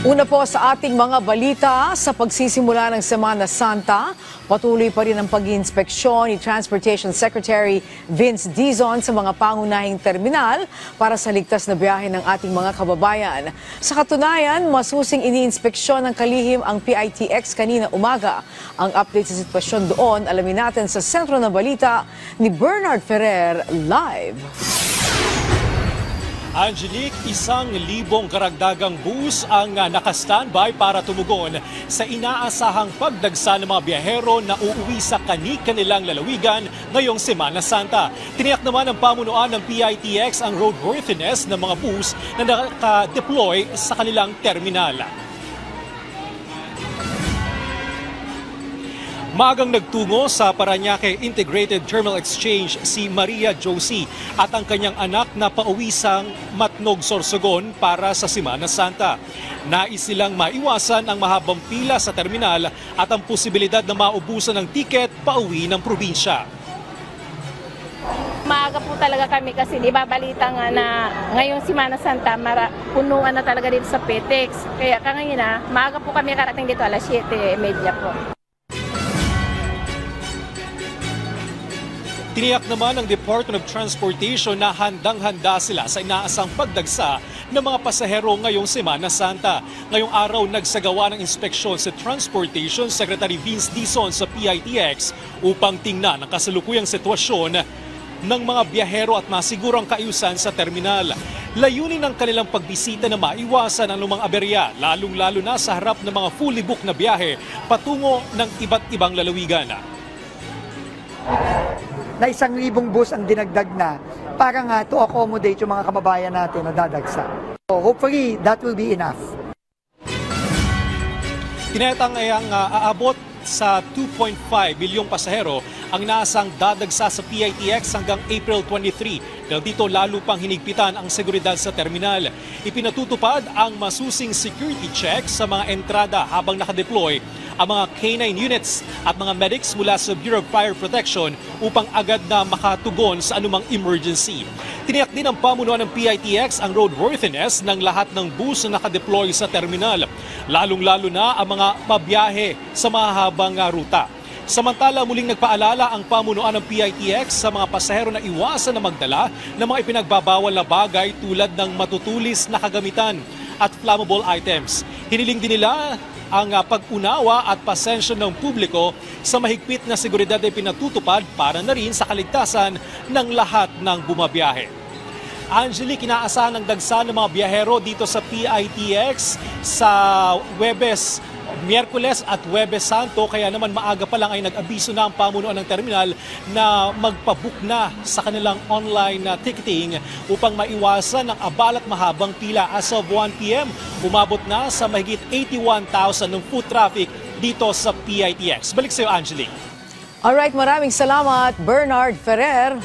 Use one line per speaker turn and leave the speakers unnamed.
Una po sa ating mga balita, sa pagsisimula ng Semana Santa, patuloy pa rin ang pag-iinspeksyon ni Transportation Secretary Vince Dizon sa mga pangunahing terminal para sa ligtas na biyahe ng ating mga kababayan. Sa katunayan, masusing iniinspeksyon ng kalihim ang PITX kanina umaga. Ang update sa sitwasyon doon, alamin natin sa sentro ng balita ni Bernard Ferrer live.
Angelique, 1,000 karagdagang bus ang naka-standby para tumugon sa inaasahang pagdagsa ng mga biyahero na uuwi sa kanilang lalawigan ngayong Semana Santa. Tiniyak naman ng pamunuan ng PITX ang roadworthiness ng mga bus na naka-deploy sa kanilang terminal. Maagang nagtungo sa Parañaque Integrated Terminal Exchange si Maria Josie at ang kanyang anak na pauwi sa Matnog, Sorsogon para sa Semana Santa. Nais silang maiwasan ang mahabang pila sa terminal at ang posibilidad na maubusan ng tiket pauwi ng probinsya.
Maaga po talaga kami kasi di ba balita nga na ngayong Semana Santa punuan na talaga dito sa PITX. Kaya kanina maaga po kami karating dito alas 7:30 po.
Tiniyak naman ng Department of Transportation na handang-handa sila sa inaasang pagdagsa ng mga pasahero ngayong Semana Santa. Ngayong araw, nagsagawa ng inspeksyon si Transportation Secretary Vince Dizon sa PITX upang tingnan ang kasalukuyang sitwasyon ng mga biyahero at masiguro ang kaayusan sa terminal. Layunin ng kanilang pagbisita na maiwasan ang lumang aberya, lalong-lalo na sa harap ng mga fully booked na biyahe patungo ng iba't ibang lalawigan.
Na 1,000 bus ang dinagdag na para nga to accommodate yung mga kababayan natin na dadagsa. So hopefully, that will be enough.
Tinatang ay ang aabot sa 2.5 milyong pasahero ang naasang dadagsa sa PITX hanggang April 23. Dahil dito lalo pang hinigpitan ang seguridad sa terminal. Ipinatutupad ang masusing security check sa mga entrada habang nakadeploy ang mga K9 units at mga medics mula sa Bureau of Fire Protection upang agad na makatugon sa anumang emergency. Tiniyak din ng pamunuan ng PITX ang roadworthiness ng lahat ng bus na nakadeploy sa terminal, lalong-lalo na ang mga pabiyahe sa mahabang ruta. Samantala, muling nagpaalala ang pamunuan ng PITX sa mga pasahero na iwasan na magdala ng mga ipinagbabawal na bagay tulad ng matutulis na kagamitan at flammable items. Hiniling din nila ang pag-unawa at pasensya ng publiko sa mahigpit na seguridad ay pinatutupad para na rin sa kaligtasan ng lahat ng bumabiyahe. Angelique, inaasahan ng dagsa ng mga biyahero dito sa PITX sa Huwebes, Miyerkules at Huwebes Santo, kaya naman maaga pa lang ay nag-abiso na ang pamunuan ng terminal na magpabook na sa kanilang online ticketing upang maiwasan ang abala at mahabang pila. As of 1 p.m., umabot na sa mahigit 81,000 ng foot traffic dito sa PITX. Balik sa iyo, Angelique.
Alright, maraming salamat, Bernard Ferrer.